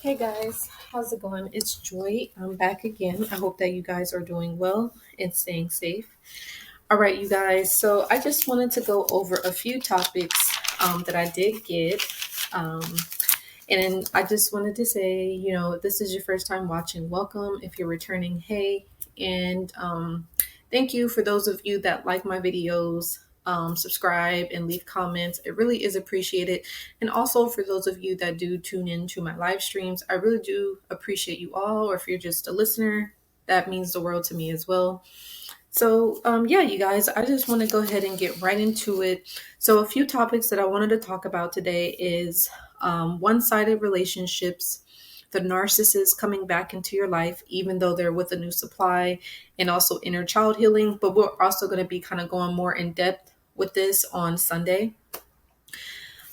Hey guys, how's it going? It's Joy. I'm back again. I hope that you guys are doing well and staying safe. All right, you guys. So I just wanted to go over a few topics that I did get. Um, and I just wanted to say, if this is your first time watching, welcome. If you're returning, hey. And thank you for those of you that like my videos, subscribe, and leave comments. It really is appreciated. And also for those of you that do tune into my live streams, I really do appreciate you all. Or if you're just a listener, that means the world to me as well. So, yeah, you guys, I just want to go ahead and get right into it. So, a few topics that I wanted to talk about today is one-sided relationships, the narcissist coming back into your life, even though they're with a new supply, and also inner child healing. But we're also going to be kind of going more in depth with this on Sunday.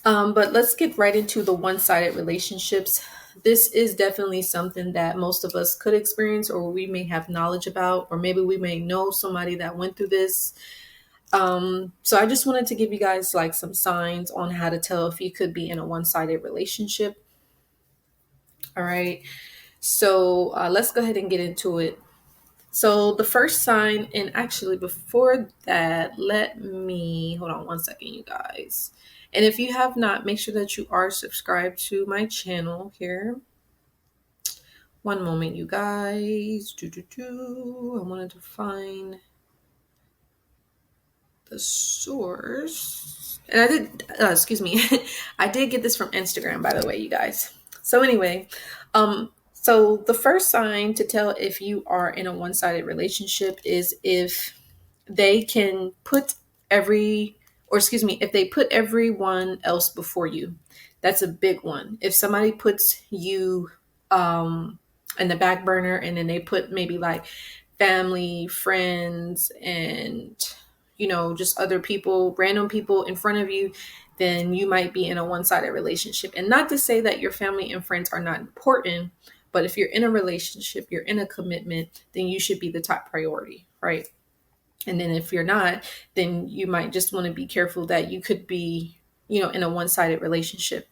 But let's get right into the one-sided relationships. This is definitely something that most of us could experience, or we may have knowledge about, or maybe we may know somebody that went through this. So I just wanted to give you guys like some signs on how to tell if you could be in a one-sided relationship. All right. So let's go ahead and get into it. So the first sign, and actually before that, let me hold on one second, you guys. And if you have not, make sure that you are subscribed to my channel here. One moment, you guys. I wanted to find the source. And I did, excuse me, I did get this from Instagram, by the way, you guys. So anyway, so the first sign to tell if you are in a one-sided relationship is if they can put if they put everyone else before you. That's a big one. If somebody puts you in the back burner, and then they put maybe like family, friends, and just other people, random people in front of you, then you might be in a one-sided relationship. And not to say that your family and friends are not important, but if you're in a relationship, you're in a commitment, then you should be the top priority, right? And then if you're not, then you might just want to be careful that you could be, in a one-sided relationship.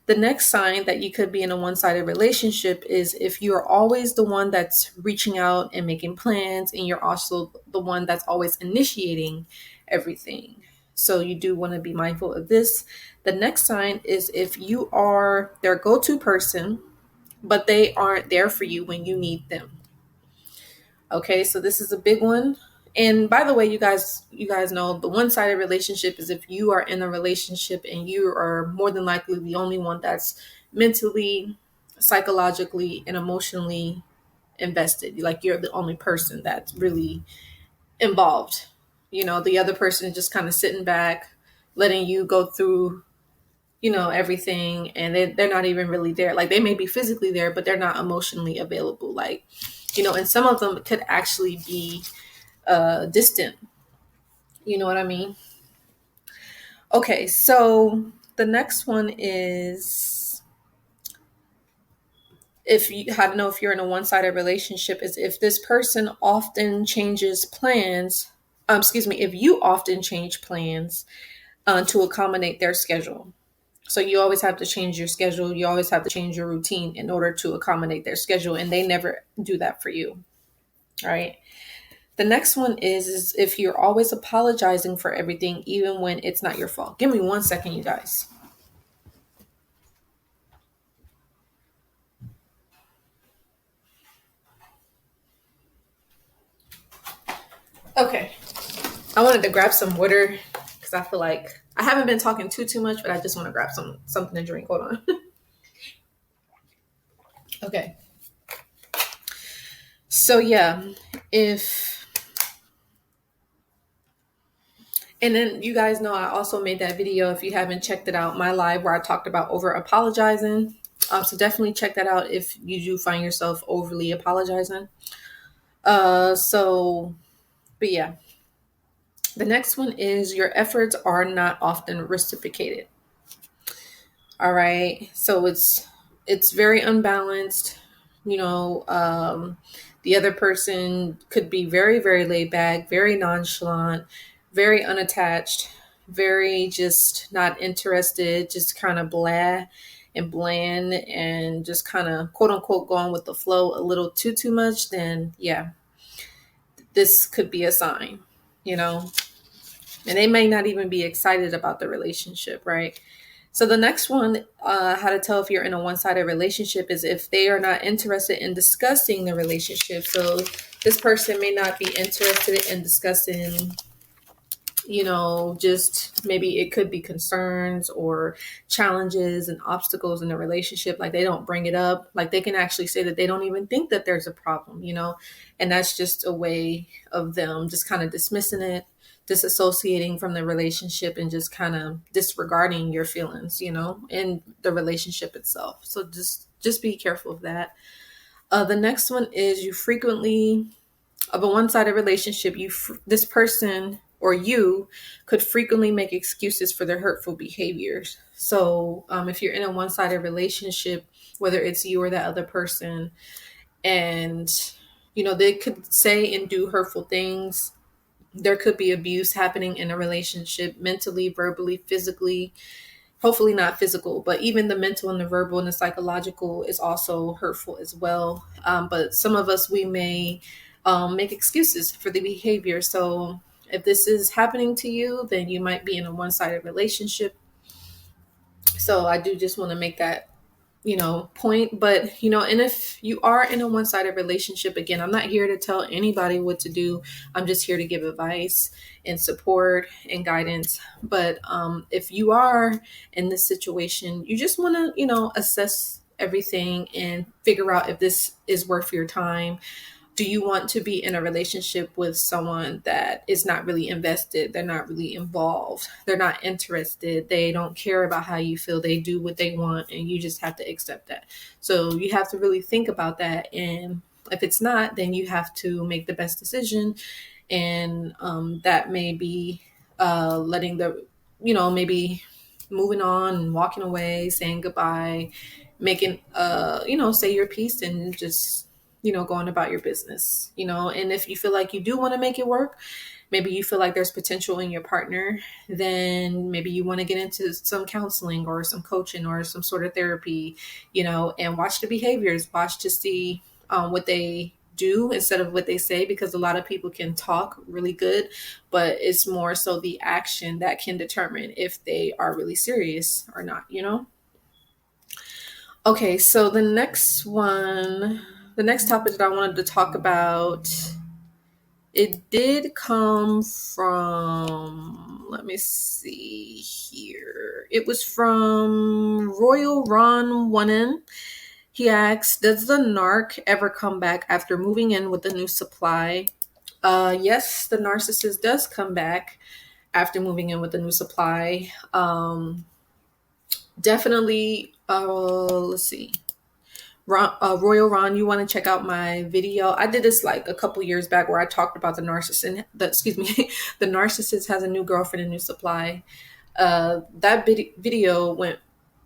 The next sign that you could be in a one-sided relationship is if you're always the one that's reaching out and making plans, and you're also the one that's always initiating everything. So you do want to be mindful of this. The next sign is if you are their go-to person, but they aren't there for you when you need them. Okay, so this is a big one. And by the way, you guys know the one-sided relationship is if you are in a relationship and you are more than likely the only one that's mentally, psychologically, and emotionally invested. Like you're the only person that's really involved. The other person is just kind of sitting back, letting you go through, everything, and they're not even really there. Like they may be physically there, but they're not emotionally available. Like, and some of them could actually be distant. You know what I mean? Okay, so the next one is how to know if you're in a one-sided relationship is if this person often changes plans. If you often change plans to accommodate their schedule. So you always have to change your schedule. You always have to change your routine in order to accommodate their schedule, and they never do that for you. All right. The next one is if you're always apologizing for everything, even when it's not your fault. Give me one second, you guys. Okay. I wanted to grab some water because I feel like I haven't been talking too much, but I just want to grab something to drink. Hold on. Okay. So yeah, and then you guys know I also made that video, if you haven't checked it out, my live where I talked about over apologizing. So definitely check that out if you do find yourself overly apologizing. But yeah. The next one is your efforts are not often reciprocated. All right. So it's very unbalanced. The other person could be very, very laid back, very nonchalant, very unattached, very just not interested, just kind of blah. and bland and just kind of quote unquote going with the flow a little too much, then yeah, this could be a sign, you know, and they may not even be excited about the relationship, right? So the next one, how to tell if you're in a one-sided relationship, is if they are not interested in discussing the relationship. So this person may not be interested in discussing, you know, just maybe it could be concerns or challenges and obstacles in the relationship. Like they don't bring it up. Like they can actually say that they don't even think that there's a problem, you know, and that's just a way of them just kind of dismissing it, disassociating from the relationship, and just kind of disregarding your feelings, you know, in the relationship itself. So just be careful of that. The next one is you frequently of a one-sided relationship, this person or you could frequently make excuses for their hurtful behaviors. So if you're in a one-sided relationship, whether it's you or that other person, and you know they could say and do hurtful things, there could be abuse happening in a relationship, mentally, verbally, physically. Hopefully not physical, but even the mental and the verbal and the psychological is also hurtful as well. But some of us, we may make excuses for the behavior. So if this is happening to you, then you might be in a one-sided relationship. So I do just want to make that, you know, point. But, you know, and if you are in a one-sided relationship, again, I'm not here to tell anybody what to do. I'm just here to give advice and support and guidance. But if you are in this situation, you just want to, you know, assess everything and figure out if this is worth your time. Do you want to be in a relationship with someone that is not really invested? They're not really involved. They're not interested. They don't care about how you feel. They do what they want, and you just have to accept that. So you have to really think about that. And if it's not, then you have to make the best decision. And that may be letting the, you know, maybe moving on and walking away, saying goodbye, making, you know, say your piece and just, you know, going about your business, you know. And if you feel like you do want to make it work, maybe you feel like there's potential in your partner, then maybe you want to get into some counseling or some coaching or some sort of therapy, you know, and watch the behaviors, watch to see what they do instead of what they say, because a lot of people can talk really good, but it's more so the action that can determine if they are really serious or not, you know. Okay, so the next topic that I wanted to talk about, it did come from, let me see here. It was from Royal Ron Wonen. He asks, does the Narc ever come back after moving in with a new supply? Yes, the narcissist does come back after moving in with a new supply. Definitely, let's see. Royal Ron, you want to check out my video? I did this like a couple years back where I talked about the narcissist. The narcissist has a new girlfriend and new supply. That video went,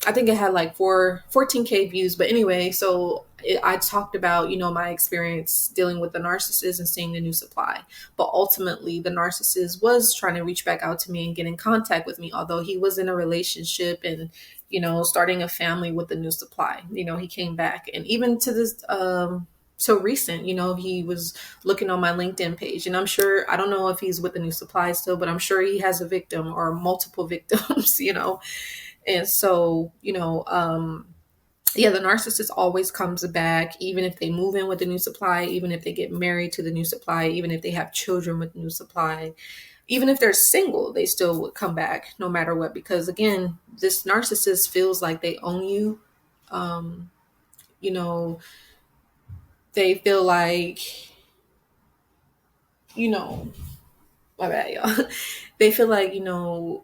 I think it had like 14K views. But anyway, so I talked about, you know, my experience dealing with the narcissist and seeing the new supply. But ultimately, the narcissist was trying to reach back out to me and get in contact with me, although he was in a relationship and, you know, starting a family with the new supply. You know, he came back, and even to this so recent, you know, he was looking on my LinkedIn page, and I'm sure, I don't know if he's with the new supply still, but I'm sure he has a victim or multiple victims, you know. And so, you know, yeah, the narcissist always comes back, even if they move in with the new supply, even if they get married to the new supply, even if they have children with the new supply, even if they're single, they still would come back no matter what. Because again, this narcissist feels like they own you. You know, they feel like, you know, my bad, y'all. They feel like, you know,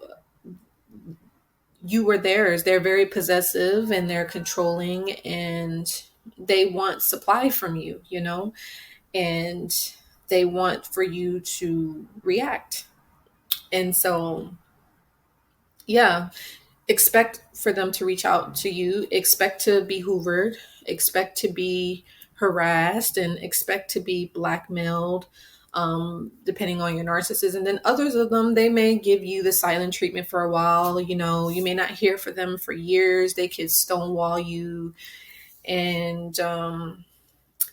you were theirs. They're very possessive and they're controlling, and they want supply from you, you know, and they want for you to react. And so, yeah, expect for them to reach out to you, expect to be hoovered, expect to be harassed, and expect to be blackmailed. depending on your narcissist. And then others of them, they may give you the silent treatment for a while. You may not hear from them for years. They could stonewall you. And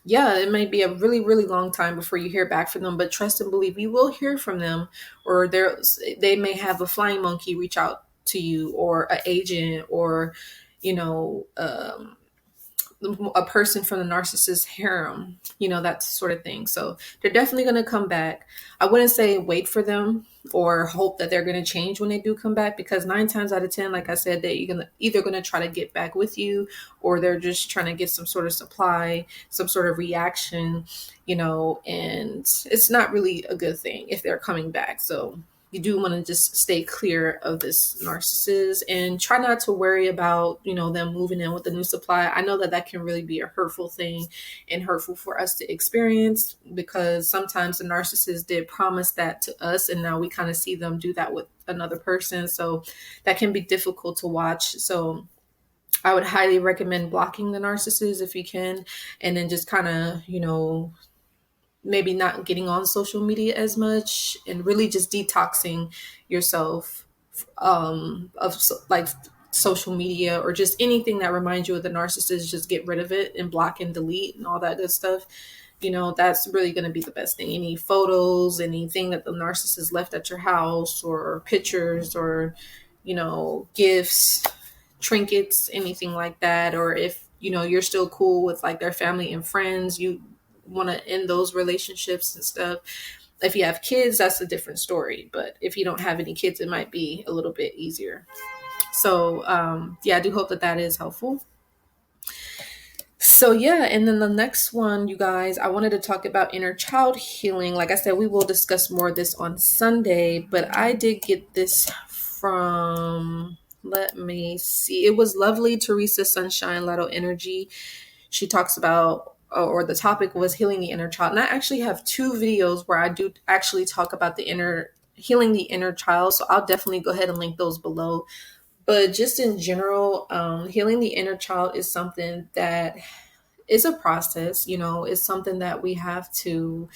yeah, it may be a really, really long time before you hear back from them, but trust and believe you will hear from them. Or they may have a flying monkey reach out to you, or an agent, or you know, a person from the narcissist harem, that sort of thing. So they're definitely going to come back. I wouldn't say wait for them or hope that they're going to change when they do come back, because 9 times out of 10, like I said, they're either going to try to get back with you, or they're just trying to get some sort of supply, some sort of reaction, and it's not really a good thing if they're coming back. So you do want to just stay clear of this narcissist and try not to worry about, them moving in with a new supply. I know that can really be a hurtful thing and hurtful for us to experience, because sometimes the narcissist did promise that to us, and now we kind of see them do that with another person. So that can be difficult to watch. So I would highly recommend blocking the narcissist if you can, and then just kind of, maybe not getting on social media as much, and really just detoxing yourself of like social media, or just anything that reminds you of the narcissist. Just get rid of it and block and delete and all that good stuff. That's really going to be the best thing. Any photos, anything that the narcissist left at your house, or pictures, or gifts, trinkets, anything like that. Or if you're still cool with like their family and friends, you want to end those relationships and stuff. If you have kids, that's a different story, but if you don't have any kids, it might be a little bit easier. So I do hope that is helpful. So and then the next one, you guys, I wanted to talk about inner child healing. Like I said, we will discuss more of this on Sunday, but I did get this from, let me see, it was Lovely Teresa Sunshine Lotto Energy. She talks about, or the topic was healing the inner child. And I actually have 2 videos where I do actually talk about healing the inner child. So I'll definitely go ahead and link those below. But just in general, healing the inner child is something that is a process. It's something that we have to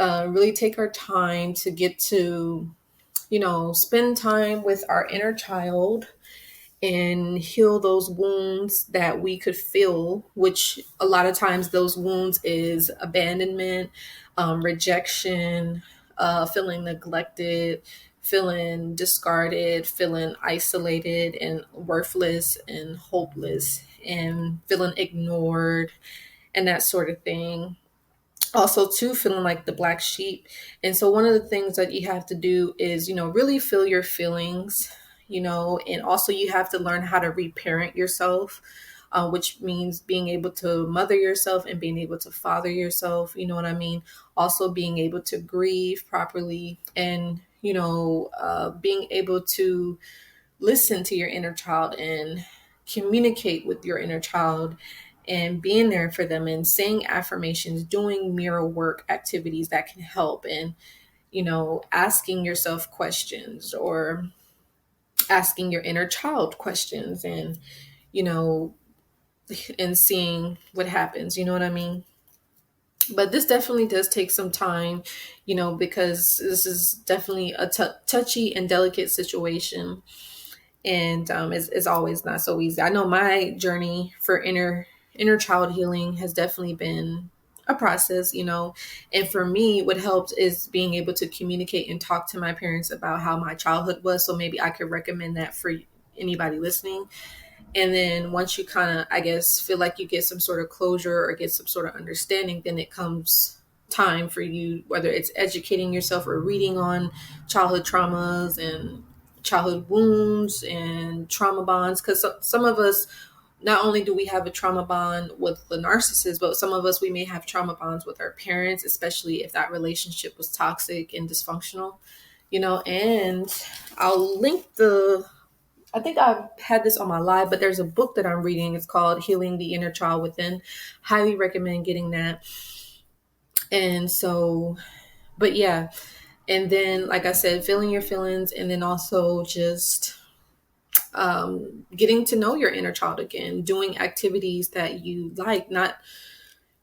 really take our time to get to, spend time with our inner child and heal those wounds that we could feel, which a lot of times those wounds is abandonment, rejection, feeling neglected, feeling discarded, feeling isolated and worthless and hopeless, and feeling ignored and that sort of thing. Also too, feeling like the black sheep. And so one of the things that you have to do is, really feel your feelings, and also you have to learn how to reparent yourself, which means being able to mother yourself and being able to father yourself. You know what I mean? Also being able to grieve properly, and, being able to listen to your inner child and communicate with your inner child, and being there for them, and saying affirmations, doing mirror work activities that can help, and, asking yourself questions, or asking your inner child questions, and, and seeing what happens. You know what I mean? But this definitely does take some time, because this is definitely a touchy and delicate situation. And it's always not so easy. I know my journey for inner child healing has definitely been a process, and for me, what helped is being able to communicate and talk to my parents about how my childhood was. So maybe I could recommend that for anybody listening. And then once you kind of, I guess, feel like you get some sort of closure or get some sort of understanding, then it comes time for you, whether it's educating yourself or reading on childhood traumas and childhood wounds and trauma bonds. Because some of us, not only do we have a trauma bond with the narcissist, but some of us, we may have trauma bonds with our parents, especially if that relationship was toxic and dysfunctional, and I'll link I think I've had this on my live, but there's a book that I'm reading. It's called Healing the Inner Child Within. Highly recommend getting that. And so, but yeah. And then, like I said, feeling your feelings, and then also just getting to know your inner child again, doing activities that you like, not,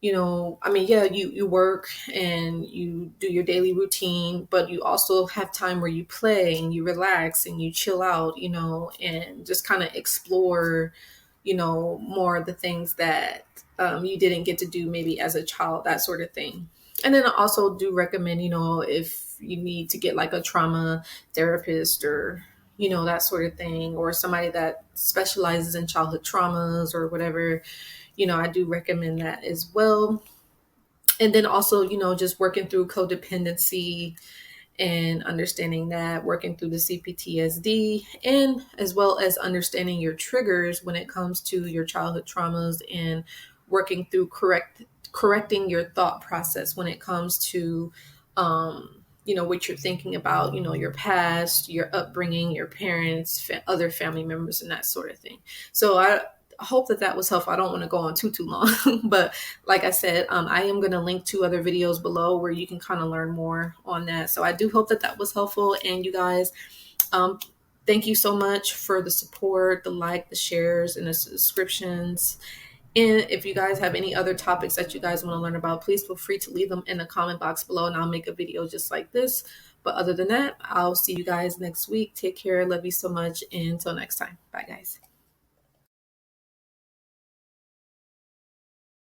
I mean, yeah, you work and you do your daily routine, but you also have time where you play and you relax and you chill out, and just kind of explore, more of the things that you didn't get to do maybe as a child, that sort of thing. And then I also do recommend, if you need to get like a trauma therapist or, that sort of thing, or somebody that specializes in childhood traumas or whatever, I do recommend that as well. And then also, just working through codependency and understanding that, working through the CPTSD, and as well as understanding your triggers when it comes to your childhood traumas, and working through correcting your thought process when it comes to what you're thinking about, your past, your upbringing, your parents, other family members, and that sort of thing. So I hope that was helpful. I don't want to go on too long, but like I said, I am going to link 2 other videos below where you can kind of learn more on that. So I do hope that was helpful. And you guys, um, thank you so much for the support, the like, the shares, and the subscriptions. And if you guys have any other topics that you guys want to learn about, please feel free to leave them in the comment box below and I'll make a video just like this. But other than that, I'll see you guys next week. Take care. Love you so much. And until next time. Bye, guys.